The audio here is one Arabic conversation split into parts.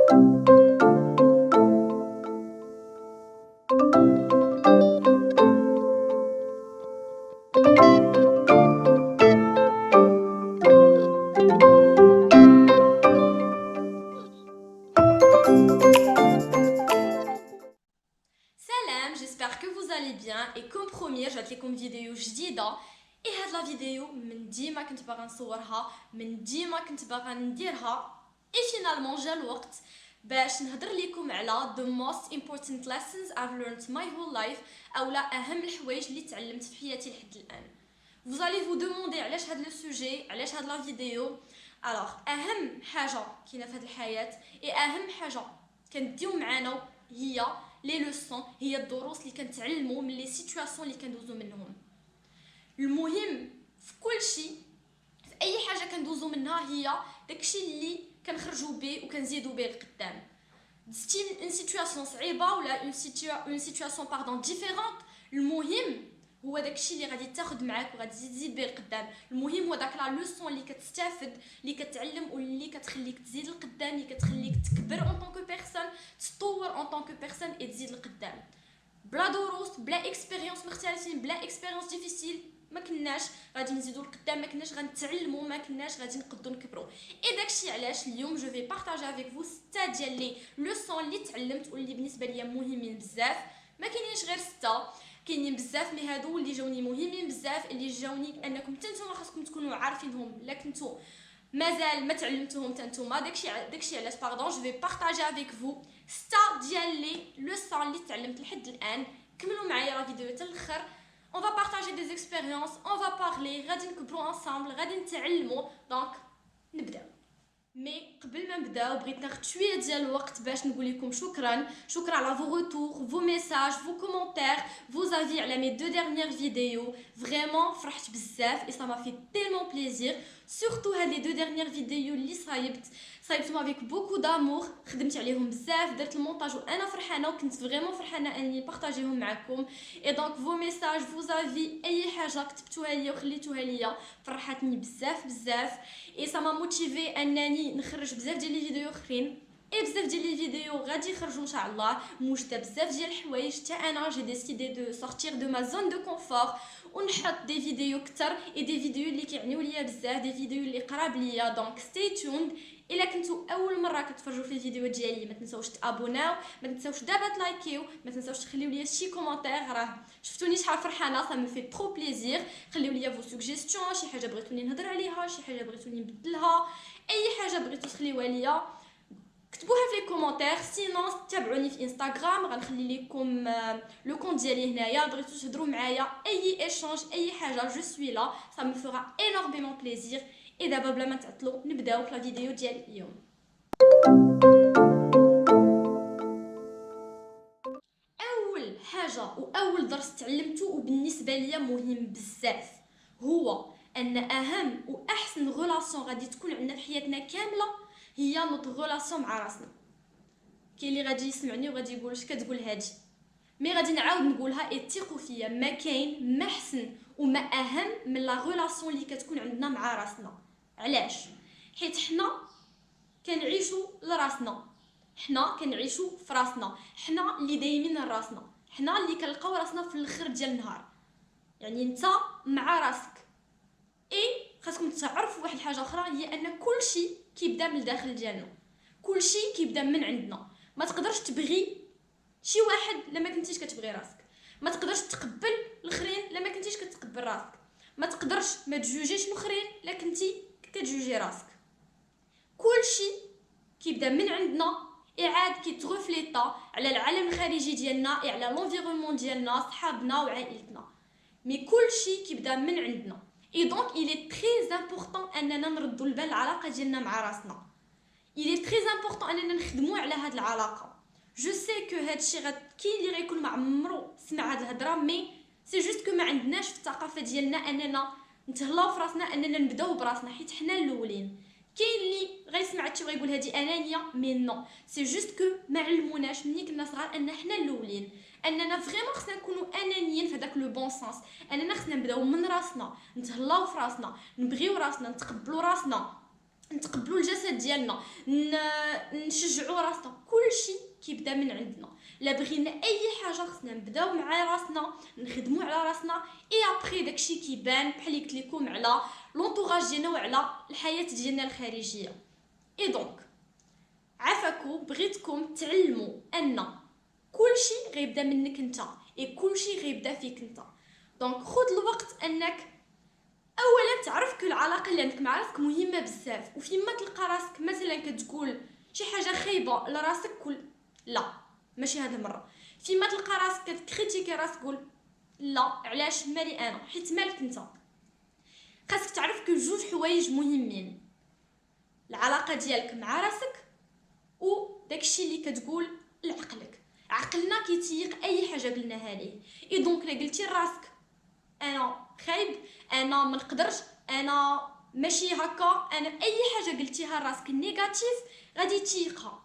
Salam, j'espère que vous allez bien et comme promis جات لكم فيديو جديده. هاد لا فيديو من ديما كنت باغا نصورها، من ديما كنت باغا نديرها، فينالمون جا الوقت باش نهضر لكم على the most important lessons I've learned my whole life، اولا اهم الحوايج اللي تعلمت في حياتي لحد الان. Vous allez vous demander علاش هاد لو سوجي، علاش هاد لا فيديو. alors اهم حاجه كاينه في هاد الحياه اهم حاجه كنديو معانا هي لي لوسون، هي الدروس اللي كنتعلمو من لي سيتوياسيون اللي كندوزو منهم. المهم في كل شيء، في اي حاجه كندوزو منها، هي داكشي اللي كنخرجوا به وكنزيدوا به لقدام. دزتي اون سيتوياسيون صعيبه ولا اون سيتوياسيون باردون ديفيرونت، المهم هو داكشي اللي غادي تاخذ معاك وغادي تزيد به لقدام. المهم هو داك لا لوسون اللي كتستافد، اللي كتعلم واللي كتخليك تزيد لقدام، اللي كتخليك تكبر اون طونكو بيرسون، تطور اون طونكو بيرسون اي تزيد لقدام. بلا دروس، بلا اكسبيريونس مختلفين، بلا اكسبيريونس ديفيسيل، ما كناش غادي نزيدو لقدام، ما كناش غنتعلموا، ما كناش غادي نقدروا نكبروا. اي داكشي علاش اليوم جو في بارطاجي افيك فو 6 ديال لي لوسون اللي تعلمت واللي بالنسبه ليا مهمين بزاف. ما كاينينش غير 6، كاينين بزاف، مي هادو اللي جاوني مهمين بزاف، اللي جاوني انكم نتوما خاصكم تكونوا عارفينهم، لا كنتو مازال ما تعلمتوهم نتوما. داكشي علاش باردون جو في بارطاجي افيك فو 6 ديال لي لوسون اللي تعلمت لحد الان. كملوا معايا لا فيديو حتى الاخر. On va partager des expériences, on va parler, غادي نكبروا ensemble، غادي نتعلموا. دونك نبداو. مي قبل ما نبداو بغيت ناخذ شويه ديال الوقت باش نقول لكم شكرا على فو روتور، فو ميساج، فو كومونتير، فو زافي على مي دو ديرنيير فيديو. فريمون فرحت بزاف اي سا ما في تيلمون بليزير، سورتو هاد لي دو ديرنيير فيديو اللي صايبتهم افيك بوكو دامور، خدمت عليهم بزاف، درت المونتاج وانا فرحانه وكنت فريمون فرحانه اني بارطاجيهم معكم. اي دونك فو ميساج، فو زافي، اي حاجه كتبتوها ليا وخليتوها ليا فرحتني بزاف اي سا ما موتيفي انني نخرج بزاف ديال لي فيديو اخرين. اي بزاف ديال لي فيديو غادي يخرجوا ان شاء الله، موجده بزاف ديال الحوايج. حتى انا جي ديسيدي دو سورتير دو ما زون دو كونفور ونحط دي فيديو كتر، اي دي فيديو اللي كيعنيو ليا بزاف، دي فيديو اللي قراب ليا. دونك ستي توند. الا كنتو اول مره كتفرجوا في الفيديو ديالي ما تنساوش تابوناو، ما تنساوش دابا تلايكيو، ما تنساوش تخليو ليا شي كومونتير. راه شفتوني شحال فرحانه، صا مي في ترو بليزير. خليو ليا فو سوجيستيون، شي حاجه بغيتوني نهضر عليها، شي حاجه بغيتوني نبدلها، اي حاجه بغيتو تخليوها ليا كتبوها في لي كومونتير. سينون تابعوني في انستغرام، غنخلي لكم لو كونت ديالي هنايا. بغيتو تهضروا معايا اي ايشانج، اي حاجه، جو سوي لا، ça me fera énormément plaisir. اي دابا بلا ما نتعطلوا نبداو في لا فيديو ديال اليوم. اول حاجه واول درس تعلمته وبالنسبه ليا مهم بزاف، هو ان اهم واحسن غولاسيون غادي تكون عندنا في حياتنا كامله هي نوت غولاسيون مع راسنا. كاين اللي غادي يسمعني وغادي يقول اش كتقول هادي، مي غادي نعاود نقولها اتقوا فيا، ما كاين ما احسن وما اهم من لا غولاسيون اللي كتكون عندنا مع راسنا. علاش؟ حيت حنا كنعيشوا لراسنا، حنا كنعيشوا في راسنا، حنا اللي دايمين راسنا، حنا اللي كنلقاو راسنا في الاخر ديال النهار. يعني انت مع راسك. اي خاصكم تعرفوا واحد الحاجه اخرى، هي ان كل شيء كيبدا من الداخل ديالنا، كل شيء كيبدا من عندنا. ما تقدرش تبغي شي واحد لما كنتيش كتبغي راسك، ما تقدرش تقبل الاخرين لما كنتيش كتقبل راسك، ما تقدرش ما تجوجيش الاخرين لا كنتي كتجوجي راسك. كل شيء كيبدا من عندنا، اعاد كيتغفليطا على العالم الخارجي ديالنا، على لونفيرونمون ديالنا، صحابنا وعائلتنا. مي كل شيء كيبدا من عندنا. اي دونك il est très important اننا نردوا البال العلاقه ديالنا مع راسنا. il est très important اننا نخدموا على هاد العلاقه. جو سي كو هادشي كاين اللي غيكون ما عمرو سمع هاد الهضره، مي سي جوست كو ما عندناش في الثقافه ديالنا اننا نتهلاو في راسنا، اننا نبداو براسنا، حيت حنا الاولين. كاين اللي غيسمع هادشي وغيقول هادي انانيه، مي نو، سي جوست كو ما علموناش ملي كنا صغار ان حنا الاولين، اننا فريمون خصنا نكونوا انانيين في هذاك لو بون سانس، اننا خصنا نبداو من راسنا، نتهلاو في راسنا، نبغيو راسنا، نتقبلوا راسنا. نتقبلوا الجسد ديالنا، نشجعوا راسنا. كلشي كيبدا من عندنا. لا بغينا اي حاجه خصنا نبداو مع راسنا، نخدموا على راسنا، اي ابري داكشي كيبان بحال اللي قلت لكم على لونطوراج ديالنا وعلى الحياه ديالنا الخارجيه. اي دونك عافاكم، بغيتكم تعلموا ان كلشي غيبدا منك انت، اي كلشي غيبدا فيك انت. دونك خذ الوقت انك اولا تعرف كل العلاقه اللي عندك مع راسك مهمه بزاف، وفيما تلقى راسك مثلا كتقول شي حاجه خايبه لراسك قول لا ماشي هذه المره. فيما تلقى راسك كتكريتيكي راسك قول لا علاش مالي انا، حيت مالك انت. خاصك تعرف كل جوج حوايج مهمين، العلاقه ديالك مع راسك و داكشي اللي كتقول لعقلك. عقلنا كيتيق اي حاجه قلناها ليه. اي دونك لا قلتي لراسك انا خايب، انا ما نقدرش، انا ماشي هكا، انا اي حاجه قلتيها لراسك نيجاتيف غادي تيقها،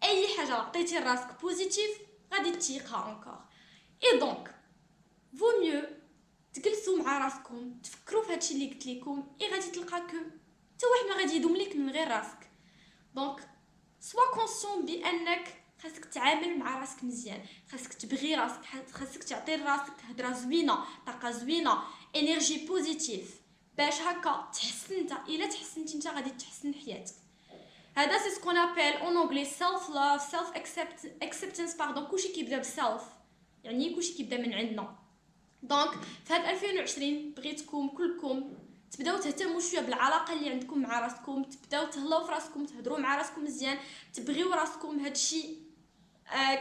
اي حاجه عطيتي لراسك بوزيتيف غادي تيقها اونكور. اي دونك فو ميو تجلسوا مع راسكم تفكروا في هادشي اللي قلت لكم، اي غادي تلقى كو حتى واحد ما غادي يدوم لك من غير راسك. دونك سوا كونسيون بانك خاصك تعامل مع راسك مزيان، خاصك تبغي راسك، خاصك تعطي لراسك هضره زوينه، طاقه زوينه، انرجي بوزيتيف، باش هكا تحسن انت. الا تحسنتي انت غادي تحسن حياتك. هذا سي سكون ابل اون انجلي سيلف لاف، سيلف اكسبتنس باردون. كلشي كيبدا بسيلف، يعني كلشي كيبدا من عندنا. دونك في هاد 2020 بغيتكم كلكم تبداو تهتموا شويه بالعلاقه اللي عندكم مع راسكم، تبداو تهلاو في راسكم، تهضروا مع راسكم مزيان، تبغيو راسكم. هادشي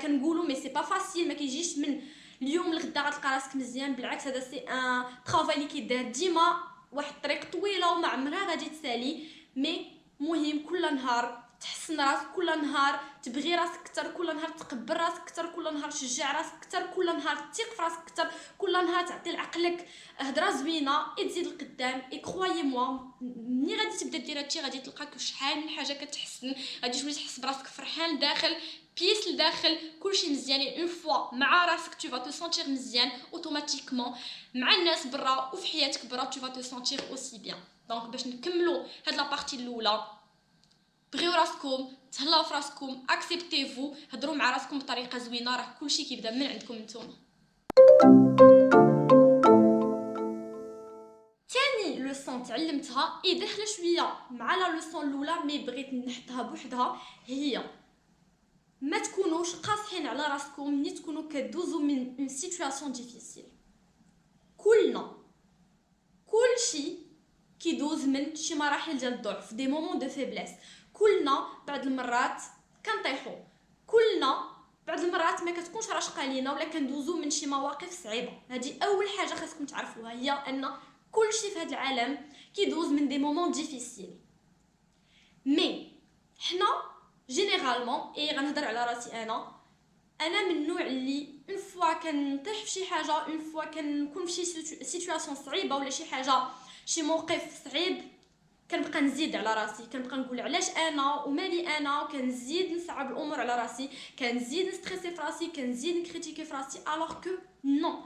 كنقولوا مي سي با فاسيل، ما كيجيش من اليوم لغدا غتلقى راسك مزيان. بالعكس هذا سي ان طرافاي اللي كيدار ديما، واحد الطريق طويله وما عمرها غادي تسالي. مي مهم كل نهار تحسن راسك، كل نهار تبغي راسك اكثر، كل نهار تقبل راسك اكثر، كل نهار تشجع راسك اكثر، كل نهار تثق في راسك اكثر، كل نهار تعطي لعقلك هضره زوينه، تزيد لقدام. اي كرويي موا ملي غادي تبدا دير هادشي غادي تلقاك شحال من حاجه كتحسن، غادي تولي تحس براسك فرحان داخل بيس لداخل، كلشي مزيان. اون فوا مع راسك تو فا تو سونتير مزيان اوتوماتيكمون، مع الناس برا وفي حياتك برا تو فا تو سونتير اوسي بيان. دونك باش نكملوا هاد لابارتي الاولى، بغيو راسكم، تهلاو في راسكم، اكسبتيفو، هضروا مع راسكم بطريقه زوينه، راه كلشي كيبدا من عندكم نتوما. ثاني لوسون تعلمتها اي داخله شويه مع لا لوسون الاولى مي بغيت نحطها بوحدها، هي ما تكونوش قاصحين على راسكم ملي تكونوا كدوزو من اون سيتوياسيون ديفيسيل. كلشي كيدوز من شي مراحل ديال الضعف، دي مومون دو فيبليس. كلنا بعض المرات كنطيحوا، كلنا بعض المرات ما كتكونش راشقه لينا ولا كندوزو من شي مواقف صعيبه. هذه اول حاجه خاصكم تعرفوها، هي ان كلشي في هذا العالم كيدوز من دي مومون ديفيسيل. مي حنا جينيرالمون اي غنهضر على راسي، انا من النوع اللي اون فوا كنطيح في شي حاجه، اون فوا كنكون في شي سيتوياسيون صعيبه ولا شي حاجه، شي موقف صعيب، كنبقى نزيد على راسي، كنبقى نقول علاش انا ومالي انا، وكنزيد نصعب الامور على راسي، كنزيد نستريسي في راسي، كنزيد نكريتيكي في راسي. الوغ كو نو،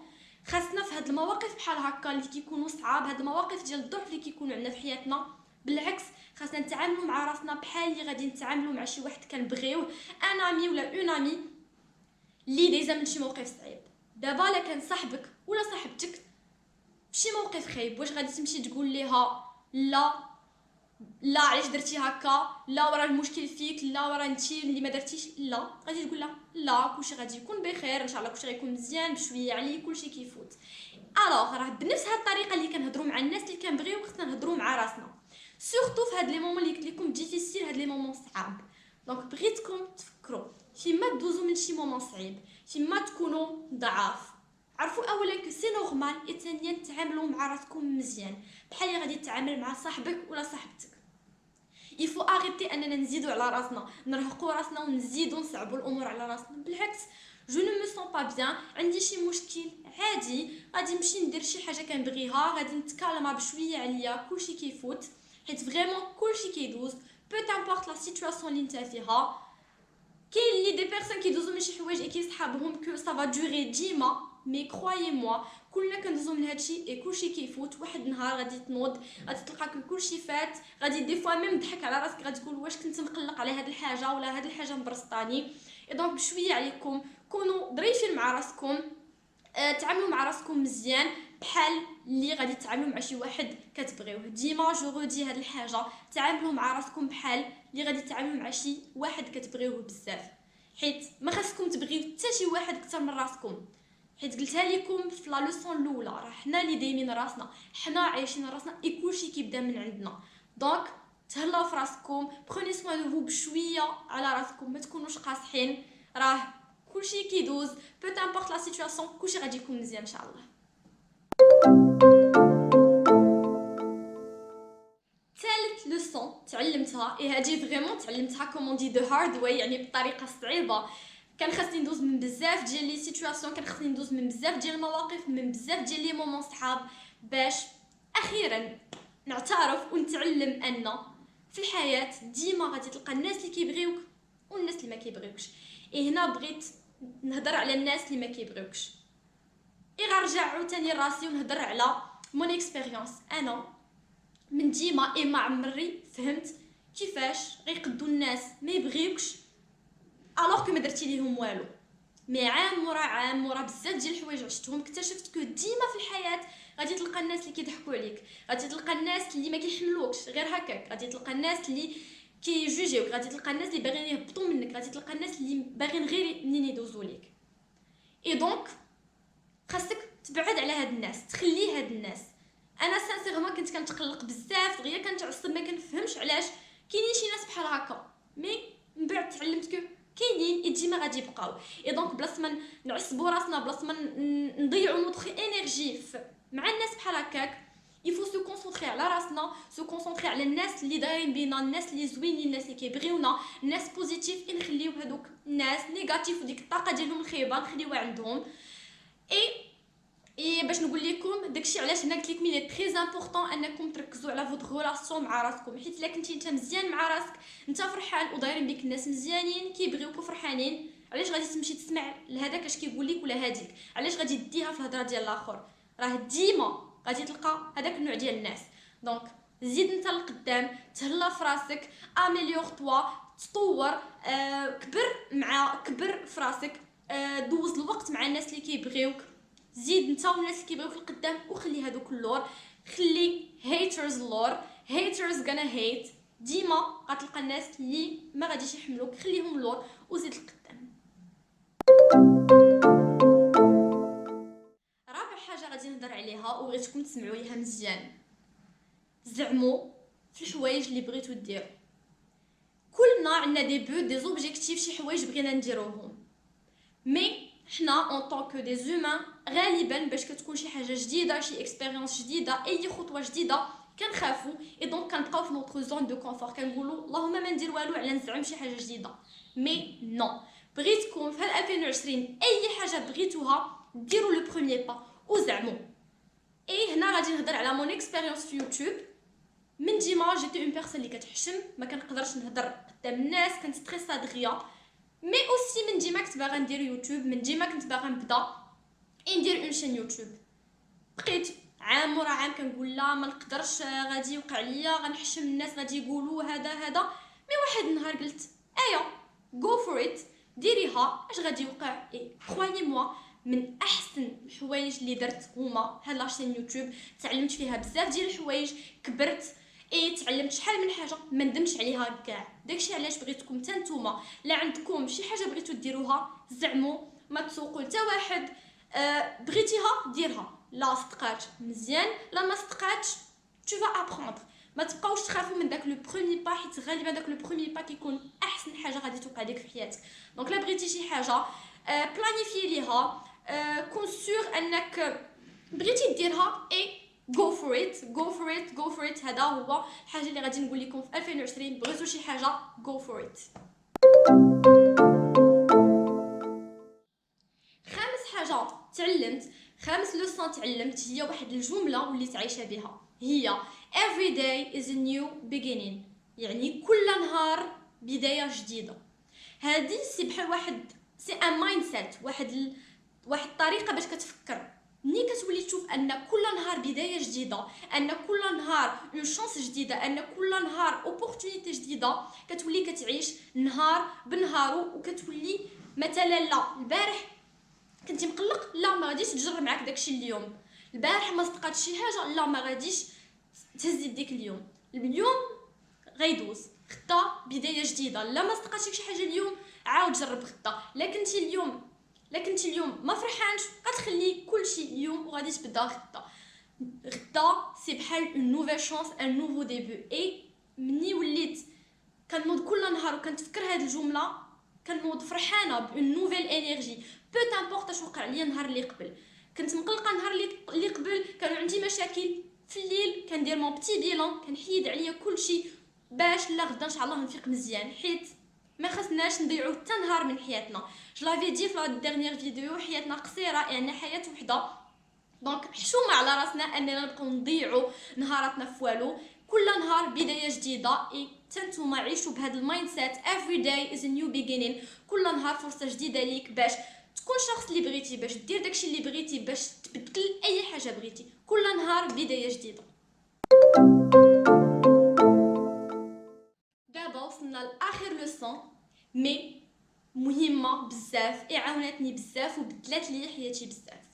خاصنا في هاد المواقف بحال هكا اللي كيكونوا صعاب، هاد المواقف ديال الضعف اللي كيكونوا عندنا في حياتنا، بالعكس خاصنا نتعاملوا مع راسنا بحال اللي غادي نتعاملوا مع شي واحد كنبغيوه، ان امي ولا اون امي اللي دايزه من شي موقف صعيب. دابا لا كان صاحبك ولا صاحبتك فشي موقف خايب، واش غادي تمشي تقول ليها لا علاش درتي هكا، لا ورا المشكل فيك، لا ورا انتي اللي ما درتيش؟ لا، غادي تقول لها لا كلشي غادي يكون بخير ان شاء الله، كلشي غيكون مزيان بشويه عليك، كلشي كيفوت. الوغ راه بنفس هاد الطريقه اللي كنهضروا مع الناس اللي كنبغيو خصنا نهضروا مع راسنا، سورتو في هاد لي مومون اللي قلت لكم ديفيسيل، هاد لي مومون صعاب. دونك بغيتكم تفكروا فيما تدوزوا من شي مومون صعيب، فيما تكونوا ضعاف، عرفوا اولا كو سي نورمال، ثانيا تعاملوا مع راسكم مزيان بحال اللي غادي تتعامل مع صاحبك ولا صاحبتك. يفو اريتي اننا نزيدوا على راسنا، نرهقوا راسنا ونزيدوا نصعبوا الامور على راسنا. بالعكس جو نو مو سون با بيان، عندي شي مشكل عادي، غادي نمشي ندير شي حاجه كنبغيها، غادي نتكالما بشويه عليا، كلشي كيفوت، حيت فريمون كلشي كيدوز، بو تامبورط لا سيتوياسيون اللي نتا فيها. كاين لي دي بيرسون كيدوزو من شي حوايج كيصحابهم كو سافا دوري ديما، مي كرويي موا كلنا كندوزو من هادشي اي كلشي كيفوت. واحد النهار غادي تنوض غادي تلقى كلشي فات، غادي دي فوا ميم تضحك على راسك، غادي تقول واش كنت مقلق على هاد الحاجه ولا هاد الحاجه مبرسطاني. اي دونك بشويه عليكم كونوا ظريفين مع راسكم، تعاملوا مع راسكم مزيان بحال اللي غادي تتعاملوا مع شي واحد كتبغيوه. ديما جو غودي هاد الحاجه، تعاملوا مع راسكم بحال اللي غادي تتعاملوا مع شي واحد كتبغيوه بزاف، حيت ما خاصكم تبغيو حتى شي واحد اكثر من راسكم. حيت قلتها لكم في لا لوسون الاولى، راه حنا اللي دايمين راسنا، حنا عايشين راسنا، اي كلشي كيبدا من عندنا. دونك تهلاو في راسكم، بروني سوان دو فو بشويه على راسكم، ما تكونوش قاصحين، راه كلشي كيدوز، بو امبورط لا سيتوياسيون كلشي غادي يكون مزيان ان شاء الله. ثالث لوسون تعلمتها، اي هادي فريمون تعلمتها كومون دي دو هارد واي، يعني بالطريقه الصعيبه. كان خاصني ندوز من بزاف ديال لي سيتوياسيون، كان خاصني ندوز من بزاف ديال المواقف، من بزاف ديال لي مومون صحاب، باش اخيرا نعترف ونتعلم ان في الحياه ديما غادي تلقى الناس اللي كيبغيوك والناس اللي ما كيبغيوكش. اي هنا بغيت نهضر على الناس اللي ما كيبغيوكش. اي غنرجع عاوتاني راسي ونهضر على مون اكسبيريونس. انا من ديما ما عمري فهمت كيفاش غيقدوا الناس ما يبغيوكش الوغ كو ما درتي ليهم والو. مي عام مورا بزاف ديال الحوايج عشتهم اكتشفت كو ديما في الحياه غادي تلقى الناس اللي كيضحكوا عليك، غادي تلقى الناس اللي ما كيحملوكش غير هكاك، غادي تلقى الناس اللي كيجوجيوك، غادي تلقى الناس اللي باغيين يهبطوا منك، غادي تلقى الناس اللي باغيين غير منين يدوزوا ليك. اي دونك خاصك تبعد على هاد الناس، تخلي هاد الناس. انا سانسيرمون كنت كنتقلق بزاف، دغيا كنتعصب، ما كنفهمش علاش كاينين شي ناس بحال هكا، مي من بعد تعلمت كو كاينين ديما غادي يبقاو. اي دونك بلاص ما نعصبوا راسنا، بلاص ما نضيعوا نوتر انرجي مع الناس بحال هكاك، يفو سو كونسونطري على راسنا، سو كونسونطري على الناس اللي دايرين بينا، الناس اللي زوينين، الناس اللي كيبغيونا، الناس بوزيتيف. نخليو هذوك الناس نيجاتيف وديك الطاقه ديالهم الخايبه نخليوها عندهم. اي باش نقول لكم داكشي علاش هنا قلت لكم لي تري امبورطون انكم تركزوا على فوت ريلاسيون مع راسكم، حيت الا كنتي انت مزيان مع راسك، انت فرحان ودايرين بك الناس مزيانين كيبغيوك وفرحانين، علاش غادي تمشي تسمع لهذاك اش كيقول لك ولا هذيك؟ علاش غادي ديها في الهضره ديال الاخر؟ راه ديما غادي تلقى هذاك النوع ديال الناس. دونك زيد انت لقدام، تهلا في راسك، اميليور توا، تطور، كبر في راسك، دوز الوقت مع الناس اللي كيبغيوك، زيد انت والناس اللي كيبغيوك القدام، وخلي هذوك اللور، خلي هيترز اللور، هيترز غانا هيت. ديما غتلقى الناس اللي ما غاديش يحملوك، خليهم اللور وزيد القدام. رابع حاجه غادي نهضر عليها وبغيتكم تسمعوا ليها مزيان، زعموا في الحوايج اللي بغيتو ديروا. كلنا عندنا دي بوت دي زوبجيكتيف، شي حوايج بغينا نديروهم، مي حنا اون طونك دي زومان غالبا باش كتكون شي حاجه جديده، شي اكسبيريونس جديده، اي خطوه جديده كنخافوا، اي دونك كنبقاو في نوتر زون دو كونفور، كنقولوا اللهم ما ندير والو على نزعم شي حاجه جديده. مي نو، بغيتكم في 2020 اي حاجه بغيتوها ديروا لو بروميير با وزعموا. اي هنا غادي نهضر على مون اكسبيريونس في يوتيوب. من ديما جيتي اون بيرسون اللي كتحشم، ما كنقدرش نهضر قدام الناس، كنستريسا دغيا. مي اوسي من ديما كنت باغا ندير يوتيوب، من ديما كنت باغا نبدا ندير اون شين يوتيوب. بقيت عام مورا عام كنقول لا ما نقدرش، غادي يوقع ليا، غنحشم الناس، غادي يقولوا هذا. مي واحد النهار قلت ايا جو فور ات، ديريها، اش غادي يوقع؟ اي كرويي موا من احسن الحوايج اللي درت هما هاد لاشين يوتيوب. تعلمت فيها بزاف ديال الحوايج، كبرت، تعلمت شحال من حاجه ما ندمش عليها كاع. داكشي علاش بغيتكم حتى نتوما لا عندكم شي حاجه بغيتو ديروها، زعموا، ما تسوقوا حتى واحد. بغيتيها ديرها، لا صدقات مزيان، لا ما صدقاتش tu vas apprendre. ما تبقاوش تخافوا من داك لو بروميير با، حيت غالبا داك لو بروميير با كيكون احسن حاجه غادي توقع لك في حياتك. دونك لا بغيتي شي حاجه بلانيفي ليها، كون سور انك بغيتي ديرها، اي go for it go for it go for it. هذا هو الحاجه اللي غادي نقول لكم في 2020. بغيتو شي حاجه go for it. خامس لوسون تعلمت هي واحد الجمله وليت عايشه بها، هي every day is a new beginning، يعني كل نهار بدايه جديده. هذه سي بحال واحد سي ان مايند سيت، واحد واحد الطريقه باش كتفكر. ملي كتولي تشوف ان كل نهار بدايه جديده، ان كل نهار اون شانس جديده، ان كل نهار اوبورتونيتي جديده، كتولي كتعيش نهار بنهارو. وكتولي مثلا لا البارح كنتي مقلق، لا ما غاديش تجرب معاك داكشي اليوم. البارح ما صدقاتش شي حاجه، لا ما غاديش تهز يديك اليوم. اليوم غيدوز، غدا بدايه جديده، لا ما صدقاتش شي حاجه اليوم عاود جرب غدا. لكنتي اليوم ما فرحانش، غتخلي كلشي اليوم وغادي تبدا غدا سي بحال اون نوفيل شانس، ان نوفو ديبي. اي مني وليت كنوض كل نهار وكنتفكر هاد الجمله، كنوض فرحانه بون نوفيل انرجي. بو تامبورط اش وقع ليا النهار اللي قبل. كنت مقلقه النهار اللي قبل، كانوا عندي مشاكل في الليل، كندير مون بتي بيلون، كنحيد عليا كلشي باش لا غدا ان شاء الله نفيق مزيان، حيت ما خصناش نضيعوا حتى نهار من حياتنا. جو لافي دي في لا ديرنيير فيديو، حياتنا قصيره، يعني حياه وحده، دونك حشومه على راسنا اننا نبقاو نضيعوا نهاراتنا في والو. كل نهار بدايه جديده. اي تنتوما عيشوا بهذا المايند سيت. every day is a new beginning. كل نهار فرصه جديده ليك باش تكون شخص اللي بغيتي، باش دير داكشي اللي بغيتي، باش تبدل اي حاجه بغيتي. كل نهار بدايه جديده. دابا وصلنا لاخر لوسون، مي مهمه بزاف، عاونتني بزاف وبدلات لي حياتي بزاف.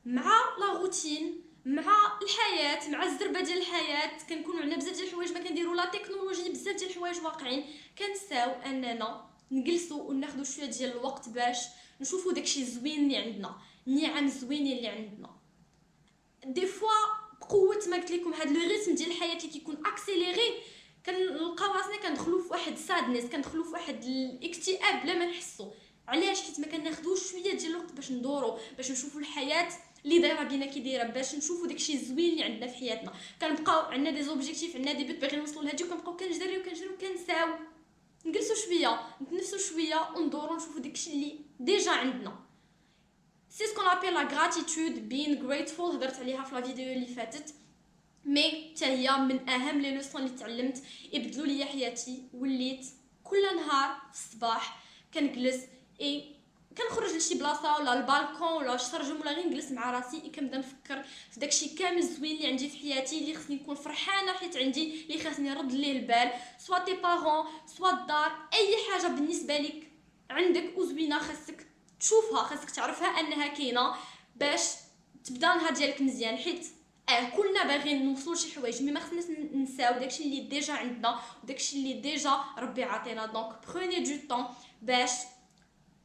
مع لا روتين، مع الحياه، مع الزربه ديال الحياه، كنكونوا عندنا بزاف ديال الحوايج ما كنديروا، لا تكنولوجي، بزاف ديال الحوايج واقعين، كنساو اننا نجلسوا وناخذوا شويه ديال الوقت باش نشوفوا داكشي الزوين اللي عندنا، النعم الزوينين اللي عندنا. دي فوا بقوه ما قلت لكم هذا لو ريتم ديال الحياه اللي كيكون اكسيليري، كنلقاو راسنا كندخلوا في واحد سادنس، كندخلوا في واحد الاكتئاب بلا ما نحسوا. علاش؟ حيت ما كناخذوش شويه ديال الوقت باش ندوروا، باش نشوفوا الحياه اللي دايره بينا كي دايره، باش نشوفوا داكشي الزوين اللي عندنا في حياتنا. كنبقاو عندنا دي زوبجيكتيف، عندنا دي بوت باغيين نوصلوا لهادي، وكنبقاو كنجريو وكنساو. نجلسوا شويه، نتنفسوا شويه، وندوروا نشوفوا داكشي اللي ديجا عندنا. سي سكون ابيل لا غراتيتود، بين غريتفول، هضرت عليها في لا فيديو اللي فاتت. مي حتى هي من اهم لي لوسون اللي تعلمت، يبدلوا لي حياتي. وليت كل نهار في الصباح كنجلس كنخرج لشي بلاصه ولا البالكون ولا الشرجم، ولا غير نجلس مع راسي كنبدا نفكر في داكشي كامل زوين اللي عندي في حياتي، اللي خصني نكون فرحانه حيت عندي، اللي خاصني نرد ليه البال، سوا تي بارون، سوا الدار، اي حاجه بالنسبه لك عندك وزوينه خاصك تشوفها، خاصك تعرفها انها كاينه باش تبدا النهار ديالك مزيان. حيت كلنا باغيين نوصلوا لشي حوايج، مي ما خصناش نساو داكشي اللي ديجا عندنا وداكشي اللي ديجا ربي عطينا. دونك بروني دو طون باش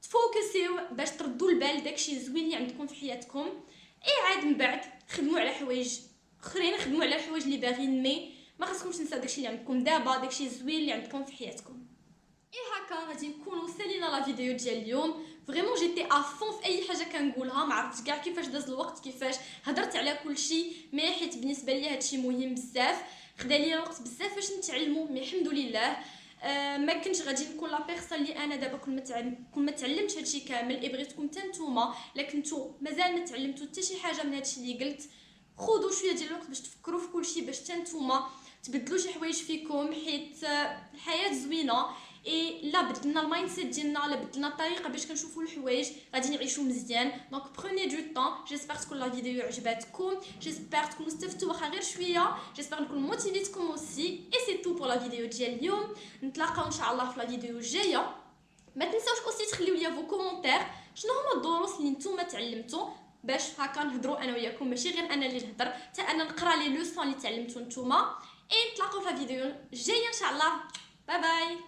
تفوكسيو، باش تردوا البال داكشي الزوين اللي عندكم في حياتكم. عاد من بعد خدموا على حوايج اخرين، خدموا على الحوايج اللي باغيين، مي ما خصكمش تنساو داكشي اللي عندكم دابا، داكشي الزوين اللي عندكم في حياتكم. هكا غادي نكونوا سالينا لا فيديو ديال اليوم. فريمون جيتي افون في اي حاجه كنقولها، ما عرفتش كاع كيفاش داز الوقت، كيفاش هضرت على كلشي، مي حيت بالنسبه لي هادشي مهم بزاف، خدا لي وقت بزاف باش نتعلموا، مي الحمد لله. ما كنتش غادي نكون لا بيرسون اللي انا دابا كون ما تعلمتش هادشي كامل. بغيتكم حتى نتوما الا كنتو مازال ما تعلمتوا حتى شي حاجه من هادشي اللي قلت، خذوا شويه ديال الوقت باش تفكروا في كلشي، باش حتى نتوما تبدلوا شي حوايج فيكم، حيت الحياه زوينه. لا بدلنا المايند سيت ديالنا، لا بدلنا الطريقه باش كنشوفوا الحوايج، غادي نعيشوا مزيان. دونك بروني دو طون. جيسبر تكون لا فيديو عجباتكم، جيسبر تكونوا استفدتوا واخا غير شويه، جيسبر نكون موتيفيتكم اوسي. اي سي تو بور لا فيديو ديال اليوم. نتلاقاو ان شاء الله في لا فيديو الجايه. ما تنساوش اوسي تخليو ليا فو كومونتير شنو هما الدروس اللي نتوما تعلمتوا، باش هكا نهضروا انا وياكم، ماشي غير انا اللي نهضر، حتى انا نقرا لي لوسون اللي تعلمتوا نتوما. نتلاقاو في لا فيديو الجايه ان شاء الله. باي باي.